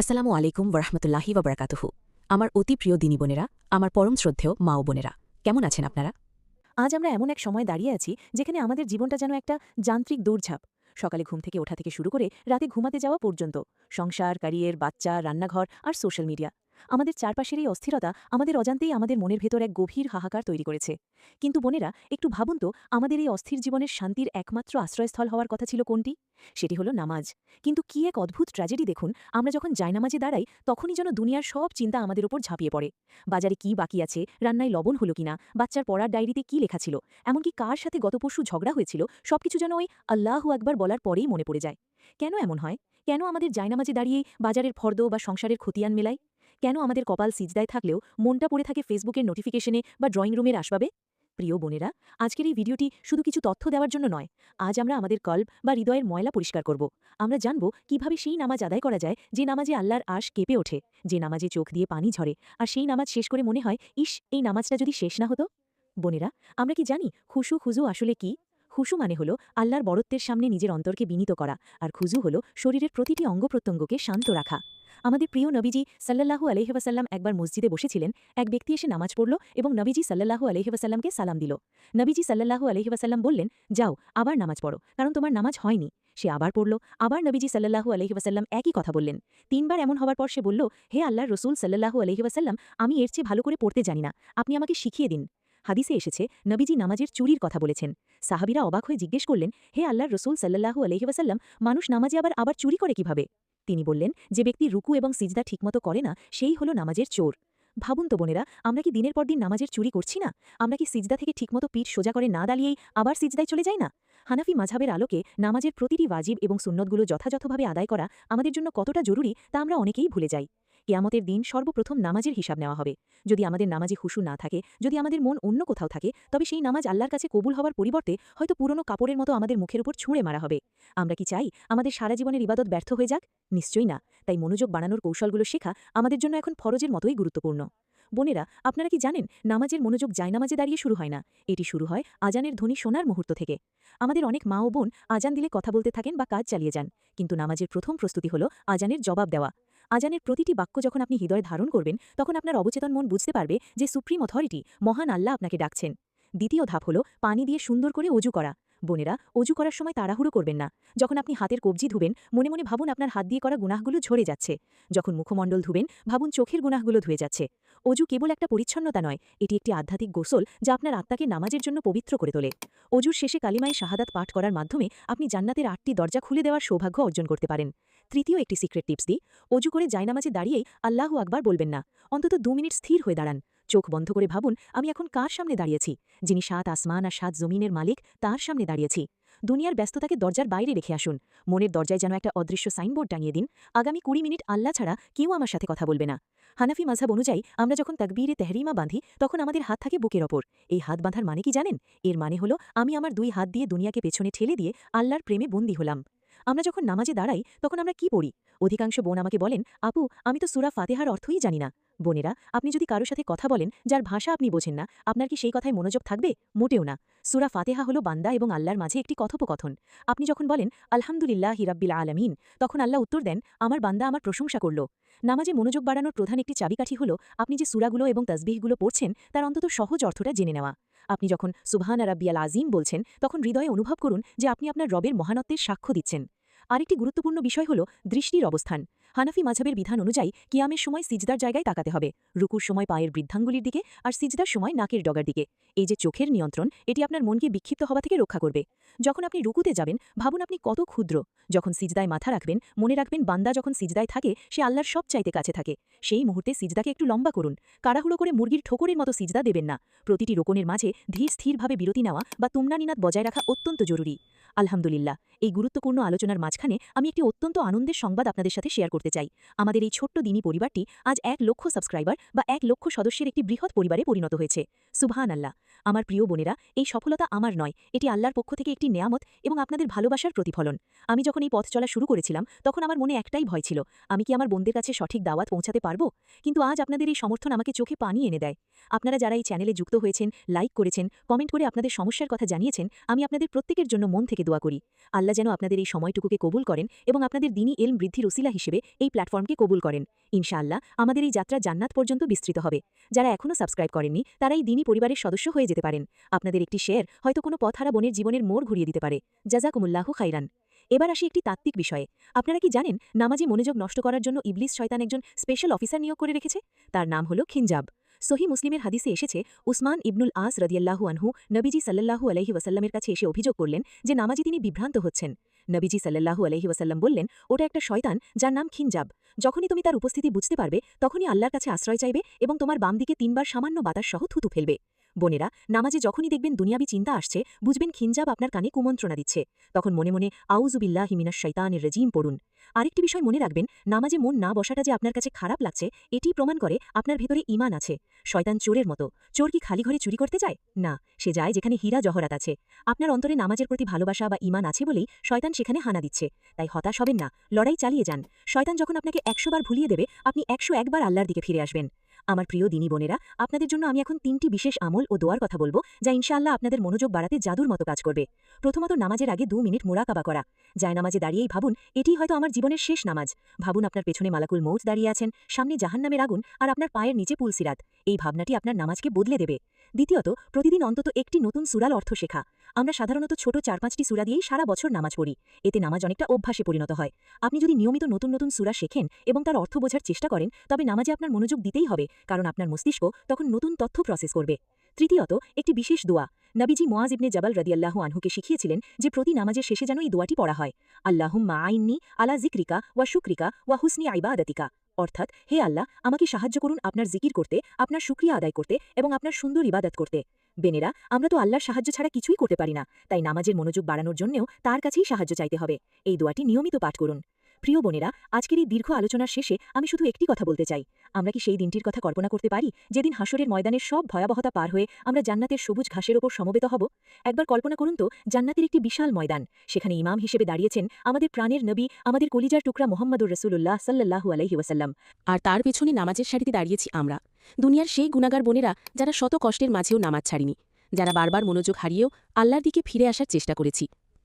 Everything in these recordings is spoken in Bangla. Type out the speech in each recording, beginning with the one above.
আসসালামু আলাইকুম ওরহমতুল্লাহি ওবরাকাতুহু। আমার অতি প্রিয় দিনী বোনেরা, আমার পরম শ্রদ্ধেয় মা ও বোনেরা, কেমন আছেন আপনারা? আজ আমরা এমন এক সময় দাঁড়িয়ে আছি যেখানে আমাদের জীবনটা যেন একটা যান্ত্রিক দৌড়ঝাঁপ। সকালে ঘুম থেকে ওঠা থেকে শুরু করে রাতে ঘুমাতে যাওয়া পর্যন্ত সংসার, ক্যারিয়ার, বাচ্চা, রান্নাঘর আর সোশ্যাল মিডিয়া। আমাদের চারপাশের এই অস্থিরতা আমাদের অজান্তেই আমাদের মনের ভেতর এক গভীর হাহাকার তৈরি করেছে। কিন্তু বোনেরা, একটু ভাবুন তো, আমাদের এই অস্থির জীবনের শান্তির একমাত্র আশ্রয়স্থল হওয়ার কথা ছিল কোনটি? সেটি হলো নামাজ। কিন্তু কি এক অদ্ভুত ট্র্যাজেডি দেখুন, আমরা যখন জায়নামাজে দাঁড়াই তখনই যেন দুনিয়ার সব চিন্তা আমাদের উপর ঝাঁপিয়ে পড়ে। বাজারে কি বাকি আছে, রান্নায় লবণ হলো কিনা, বাচ্চার পড়ার ডায়েরিতে কি লেখা ছিল, এমনকি কার সাথে গত পরশু ঝগড়া হয়েছিল, সবকিছু যেন ওই আল্লাহু আকবার বলার পরেই মনে পড়ে যায়। কেন এমন হয়? কেন আমাদের জায়নামাজে দাঁড়িয়েই বাজারের ফর্দ বা সংসারের খতিয়ান মেলায়? কেন আমাদের কপাল সিজদায় থাকলেও মনটা পড়ে থাকে ফেসবুকের নোটিফিকেশনে বা ড্রয়িং রুমের আসবাবে? প্রিয় বোনেরা, আজকের এই ভিডিওটি শুধু কিছু তথ্য দেওয়ার জন্য নয়। আজ আমরা আমাদের কল্ব বা হৃদয়ের ময়লা পরিষ্কার করব। আমরা জানব কিভাবে সেই নামাজ আদায় করা যায় যে নামাজে আল্লাহর আশ কেঁপে ওঠে, যে নামাজে চোখ দিয়ে পানি ঝরে, আর সেই নামাজ শেষ করে মনে হয়, ইস, এই নামাজটা যদি শেষ না হতো। বোনেরা, আমরা কি জানি খুশু খুজু আসলে কি? খুশু মানে হলো আল্লাহর বড়ত্বের সামনে নিজের অন্তরকে বিনীত করা, আর খুজু হলো শরীরের প্রতিটি অঙ্গপ্রত্যঙ্গকে শান্ত রাখা। আমাদের প্রিয় নবীজি সাল্লাল্লাহু আলাইহি ওয়াসাল্লাম একবার মসজিদে বসেছিলেন। এক ব্যক্তি এসে নামাজ পড়ল এবং নবীজি সাল্লাল্লাহু আলাইহি ওয়াসাল্লামকে সালাম দিল। নবীজি সাল্লাল্লাহু আলাইহি ওয়াসাল্লাম বললেন, যাও, আবার নামাজ পড়ো, কারণ তোমার নামাজ হয়নি। সে আবার পড়ল। আবার নবীজি সাল্লাল্লাহু আলাইহি ওয়াসাল্লাম একই কথা বললেন। তিনবার এমন হওয়ার পর সে বলল, হে আল্লাহর রসুল সাল্লাল্লাহু আলাইহি ওয়াসাল্লাম, আমি এর চেয়ে ভালো করে পড়তে জানি না, আপনি আমাকে শিখিয়ে দিন। হাদিসে এসেছে, নবীজি নামাজের চুরির কথা বলেছেন। সাহাবীরা অবাক হয়ে জিজ্ঞেস করলেন, হে আল্লাহর রসুল সাল্লাল্লাহু আলাইহি ওয়াসাল্লাম, মানুষ নামাজে আবার চুরি করে কিভাবে? তিনি বললেন, যে ব্যক্তি রুকু এবং সিজদা ঠিকমতো করে না, সেই হলো নামাজের চোর। ভাবুন তো বোনেরা, আমরা কি দিনের পর দিন নামাজের চুরি করছি না? আমরা কি সিজদা থেকে ঠিকমতো পিঠ সোজা করে না দাঁড়িয়েই আবার সিজদায় চলে যাই না? হানাফি মাঝহাবের আলোকে নামাজের প্রতিটি ওয়াজিব এবং সুন্নতগুলো যথাযথভাবে আদায় করা আমাদের জন্য কতটা জরুরি তা আমরা অনেকেই ভুলে যাই। কিয়ামতের দিন সর্বপ্রথম নামাজের হিসাব নেওয়া হবে। যদি আমাদের নামাজে হুশু না থাকে, যদি আমাদের মন অন্য কোথাও থাকে, তবে সেই নামাজ আল্লাহর কাছে কবুল হওয়ার পরিবর্তে হয়তো পুরনো কাপড়ের মতো আমাদের মুখের উপর ছুঁড়ে মারা হবে। আমরা কি চাই আমাদের সারা জীবনের ইবাদত ব্যর্থ হয়ে যাক? নিশ্চয়ই না। তাই মনোযোগ বাড়ানোর কৌশলগুলো শেখা আমাদের জন্য এখন ফরজের মতোই গুরুত্বপূর্ণ। বোনেরা, আপনারা কি জানেন, নামাজের মনোযোগ জায়নামাজে দাঁড়িয়ে শুরু হয় না। এটি শুরু হয় আজানের ধ্বনি শোনার মুহূর্ত থেকে। আমাদের অনেক মা ও বোন আজান দিলে কথা বলতে থাকেন বা কাজ চালিয়ে যান, কিন্তু নামাজের প্রথম প্রস্তুতি হলো আজানের জবাব দেওয়া। আজানের প্রতিটি বাক্য যখন আপনি হৃদয়ে ধারণ করবেন, তখন আপনার অবচেতন মন বুঝতে পারবে যে সুপ্রিম অথরিটি, মহান আল্লাহ আপনাকে ডাকছেন। দ্বিতীয় ধাপ হলো পানি দিয়ে সুন্দর করে অজু করা। বোনেরা, অজু করার সময় তাড়াহুড়ো করবেন না। যখন আপনি হাতের কবজি ধুবেন, মনে মনে ভাবুন আপনার হাত দিয়ে করা গুনাহগুলো ঝরে যাচ্ছে। যখন মুখমণ্ডল ধুবেন, ভাবুন চোখের গুনাহগুলো ধুয়ে যাচ্ছে। অজু কেবল একটা পরিচ্ছন্নতা নয়, এটি একটি আধ্যাত্মিক গোসল যা আপনার আত্মাকে নামাজের জন্য পবিত্র করে তোলে। অজুর শেষে কালিমায়ে শাহাদাত পাঠ করার মাধ্যমে আপনি জান্নাতের 8টি দরজা খুলে দেওয়ার সৌভাগ্য অর্জন করতে পারেন। তৃতীয় একটি সিক্রেট টিপস দিই, অজু করে জায়নামাজে দাঁড়িয়েই আল্লাহু আকবার বলবেন না। অন্তত 2 মিনিট স্থির হয়ে দাঁড়ান। চোখ বন্ধ করে ভাবুন, আমি এখন কার সামনে দাঁড়িয়েছি? যিনি 7 আসমান আর 7 জমিনের মালিক, তার সামনে দাঁড়িয়েছি। দুনিয়ার ব্যস্ততাকে দরজার বাইরে রেখে আসুন। মনের দরজায় যেন একটা অদৃশ্য সাইনবোর্ড টাঙিয়ে দিন, আগামী 20 মিনিট আল্লাহ ছাড়া কেউ আমার সাথে কথা বলবে না। হানাফি মাযহাব অনুযায়ী আমরা যখন তাকবীরে তেহরিমা বাঁধি, তখন আমাদের হাত থাকে বুকের ওপর। এই হাত বাঁধার মানে কি জানেন? এর মানে হলো আমি আমার 2 হাত দিয়ে দুনিয়াকে পেছনে ঠেলে দিয়ে আল্লাহর প্রেমে বন্দী হলাম। আমরা যখন নামাজে দাঁড়াই তখন আমরা কি পড়ি? অধিকাংশ বোন আমাকে বলেন, আপু, আমি তো সূরা ফাতিহার অর্থই জানি না। বোনেরা, আপনি যদি কারো সাথে কথা বলেন যার ভাষা আপনি বোঝেন না, আপনার কি সেই কথায় মনোযোগ থাকবে? মোটেও না। সূরা ফাতিহা হলো বান্দা এবং আল্লাহর মাঝে একটি কথোপকথন। আপনি যখন বলেন আলহামদুলিল্লাহি রাব্বিল আলামিন, তখন আল্লাহ উত্তর দেন, আমার বান্দা আমার প্রশংসা করল। নামাজে মনোযোগ বাড়ানোর প্রধান একটি চাবিকাঠি হলো আপনি যে সূরাগুলো এবং তাসবিহগুলো পড়ছেন তার অন্তত সহজ অর্থটা জেনে নেওয়া। আপনি যখন সুবহান রাব্বিয়াল আযীম বলছেন, তখন হৃদয়ে অনুভব করুন যে আপনি আপনার রবের মহানত্বের সাক্ষ্য দিচ্ছেন। আরেকটি গুরুত্বপূর্ণ বিষয় হল দৃষ্টির অবস্থান। হানাফি মাযহাবের বিধান অনুযায়ী কিয়ামের সময় সিজদার জায়গায় তাকাতে হবে, রুকুর সময় পায়ের বৃদ্ধাঙ্গুলির দিকে, আর সিজদার সময় নাকের ডগার দিকে। এই যে চোখের নিয়ন্ত্রণ, এটি আপনার মনকে বিক্ষিপ্ত হওয়া থেকে রক্ষা করবে। যখন আপনি রুকুতে যাবেন, ভাবুন আপনি কত ক্ষুদ্র। যখন সিজদায় মাথা রাখবেন, মনে রাখবেন বান্দা যখন সিজদায় থাকে সে আল্লাহর সবচাইতে কাছে থাকে। সেই মুহূর্তে সিজদাকে একটু লম্বা করুন। কাড়াহুড়ো করে মুরগির ঠোকরের মতো সিজদা দেবেন না। প্রতিটি রোকনের মাঝে ধীর স্থিরভাবে বিরতি নেওয়া বা তুমনানিনাদ বজায় রাখা অত্যন্ত জরুরি। আলহামদুলিল্লাহ, এই গুরুত্বপূর্ণ আলোচনার মাঝখানে আমি একটি অত্যন্ত আনন্দের সংবাদ আপনাদের সাথে শেয়ার করতে চাই। আমাদের এই ছোট্ট দিনী পরিবারটি আজ 1 লক্ষ সাবস্ক্রাইবার বা 1 লক্ষ সদস্যের একটি বৃহৎ পরিবারে পরিণত হয়েছে। সুবহান আল্লাহ। আমার প্রিয় বোনেরা, এই সফলতা আমার নয়, এটি আল্লাহর পক্ষ থেকে একটি নেয়ামত এবং আপনাদের ভালোবাসার প্রতিফলন। আমি যখন এই পথ চলা শুরু করেছিলাম তখন আমার মনে একটাই ভয় ছিল, আমি কি আমার বোনদের কাছে সঠিক দাওয়াত পৌঁছাতে পারবো? কিন্তু আজ আপনাদের এই সমর্থন আমাকে চোখে পানি এনে দেয়। আপনারা যারা এই চ্যানেলে যুক্ত হয়েছেন, লাইক করেছেন, কমেন্ট করে আপনাদের সমস্যার কথা জানিয়েছেন, আমি আপনাদের প্রত্যেকের জন্য মন থেকে দোয়া করি। আল্লাহ যেন আপনাদের এই সময়টুকুকে কবুল করেন এবং আপনাদের দ্বীনি ইলম বৃদ্ধির উসিলা হিসেবে এই প্ল্যাটফর্মকে কবুল করেন। ইনশাআল্লাহ আমাদের এই যাত্রা জান্নাত পর্যন্ত বিস্তৃত হবে। যারা এখনও সাবস্ক্রাইব করেননি তারা এই দ্বীনি পরিবারের সদস্য হয়ে যেতে পারেন। আপনাদের একটি শেয়ার হয়তো কোনো পথহারা বোনের জীবনের মোড় ঘুরিয়ে দিতে পারে। জাযাকুমুল্লাহু খাইরান। এবার আসি একটি তাত্ত্বিক বিষয়ে। আপনারা কি জানেন নামাজে মনোযোগ নষ্ট করার জন্য ইবলিস শয়তান একজন স্পেশাল অফিসার নিয়োগ করে রেখেছে? তার নাম হলো খিনজাব। সহি মুসলিমের হাদিসে এসেছে, উসমান ইবনুল আস রাদিয়াল্লাহু আনহু নবীজি সাল্লাল্লাহু আলাইহি ওয়াসাল্লামের কাছে এসে অভিযোগ করলেন যে নামাজে তিনি বিভ্রান্ত হচ্ছেন। নবীজি সাল্লাল্লাহু আলাইহি ওয়াসাল্লাম বললেন, ওটা একটা শয়তান যার নাম খিনজাব। যখনই তুমি তার উপস্থিতি বুঝতে পারবে তখনই আল্লাহর কাছে আশ্রয় চাইবে এবং তোমার বাম দিকে 3 বার সামান্য বাতাস সহ থুতু ফেলবে। বোনেরা, নামাজে যখনই দেখবেন দুনিয়াবি চিন্তা আসছে, বুঝবেন খিনজাব আপনার কানে কুমন্ত্রণা দিচ্ছে। তখন মনে মনে আউযুবিল্লাহি মিনাশ শাইতানির রাজিম পড়ুন। আরেকটি বিষয় মনে রাখবেন, নামাজে মন না বসাটা যে আপনার কাছে খারাপ লাগছে এটি প্রমাণ করে আপনার ভেতরে ঈমান আছে। শয়তান চোরের মতো। চোর কি খালি ঘরে চুরি করতে যায়? না, সে যায় যেখানে হীরা জহরাত আছে। আপনার অন্তরে নামাজের প্রতি ভালোবাসা বা ঈমান আছে বলেই শয়তান সেখানে হানা দিচ্ছে। তাই হতাশ হবেন না, লড়াই চালিয়ে যান। শয়তান যখন আপনাকে 100 বার ভুলিয়ে দেবে, আপনি 101 বার আল্লাহর দিকে ফিরে আসবেন। আমার প্রিয় দিনী বোনেরা, আপনাদের জন্য আমি এখন 3টি বিশেষ আমল ও দোয়ার কথা বলবো, যা ইনশাআল্লাহ আপনাদের মনোযোগ বাড়াতে জাদুর মতো কাজ করবে। প্রথমত, নামাজের আগে 2 মিনিট মুরাকাবা করা। জায়নামাজে দাঁড়িয়েই ভাবুন, এটিই হয়তো আমার জীবনের শেষ নামাজ। ভাবুন আপনার পেছনে মালাকুল মৌত দাঁড়িয়ে আছেন, সামনে জাহান্নামের আগুন আর আপনার পায়ের নিচে পুলসিরাত। এই ভাবনাটি আপনার নামাজকে বদলে দেবে। দ্বিতীয়ত, প্রতিদিন অন্তত একটি নতুন সূরার অর্থ শেখা। আমরা সাধারণত ছোট 4-5টি সূরা দিয়েই সারা বছর নামাজ পড়ি। এতে নামাজ অনেকটা অভ্যাসে পরিণত হয়। আপনি যদি নিয়মিত নতুন নতুন সূরা শেখেন এবং তার অর্থ বোঝার চেষ্টা করেন, তবে নামাজে আপনার মনোযোগ দিতেই হবে, কারণ আপনার মস্তিষ্ক তখন নতুন তথ্য প্রসেস করবে। তৃতীয়ত, একটি বিশেষ দোয়া। নবীজি মুআজ ইবনে জাবাল রাদিয়াল্লাহু আনহুকে শিখিয়েছিলেন যে প্রতি নামাজের শেষে যেন এই দোয়াটি পড়া হয়, আল্লাহুম্মা আইন্নি আলা যিকরিকা ওয়া শুকরিকা ওয়া হুসনি ইবাদাতিকা। অর্থাৎ, হে আল্লাহ, আমাকে সাহায্য করুন আপনার জিকির করতে, আপনার শুকরিয়া আদায় করতে এবং আপনার সুন্দর ইবাদত করতে। বেনেরা, আমরা তো আল্লাহর সাহায্য ছাড়া কিছুই করতে পারি না, তাই নামাজের মনোযোগ বাড়ানোর জন্যও তার কাছেই সাহায্য চাইতে হবে। এই দোয়াটি নিয়মিত পাঠ করুন। প্রিয় বোনেরা, আজকের এই দীর্ঘ আলোচনার শেষে আমি শুধু একটি কথা বলতে চাই। আমরা কি সেই দিনটির কথা কল্পনা করতে পারি যেদিন হাসরের ময়দানের সব ভয়াবহতা পার হয়ে আমরা জান্নাতের সবুজ ঘাসের ওপর সমবেত হব? একবার কল্পনা করুন তো, জান্নাতের একটি বিশাল ময়দান, সেখানে ইমাম হিসেবে দাঁড়িয়েছেন আমাদের প্রাণের নবী, আমাদের কলিজার টুকরা মুহাম্মদুর রাসূলুল্লাহ সাল্লাল্লাহু আলাইহি ওয়াসাল্লাম। আর তার পেছনে নামাজের সারিতে দাঁড়িয়েছি আমরা, দুনিয়ার সেই গুনাহগার বোনেরা যারা শত কষ্টের মাঝেও নামাজ ছাড়িনি, যারা বারবার মনোযোগ হারিয়েও আল্লাহর দিকে ফিরে আসার চেষ্টা করেছি।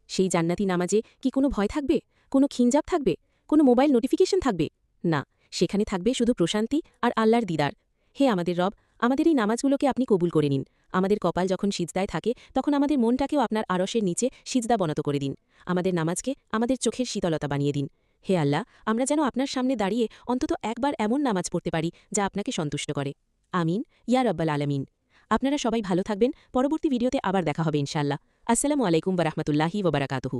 সেই জান্নাতি নামাজে কি কোনো ভয় থাকবে? কোনো খিনজাব থাকবে? কোনো মোবাইল নোটিফিকেশন থাকবে? না, সেখানে থাকবে শুধু প্রশান্তি আর আল্লাহর দিদার। হে আমাদের রব, আমাদের এই নামাজগুলোকে আপনি কবুল করে নিন। আমাদের কপাল যখন সিজদায় থাকে তখন আমাদের মনটাকেও আপনার আরশের নিচে সিজদা বনত করে দিন। আমাদের নামাজকে আমাদের চোখের শীতলতা বানিয়ে দিন। হে আল্লাহ, আমরা যেন আপনার সামনে দাঁড়িয়ে অন্তত একবার এমন নামাজ পড়তে পারি যা আপনাকে সন্তুষ্ট করে। আমিন ইয়া রব্বাল আলামিন। আপনারা সবাই ভালো থাকবেন। পরবর্তী ভিডিওতে আবার দেখা হবে ইনশাআল্লাহ। আসসালামু আলাইকুম ওয়া রাহমাতুল্লাহি ওয়া বারাকাতুহু।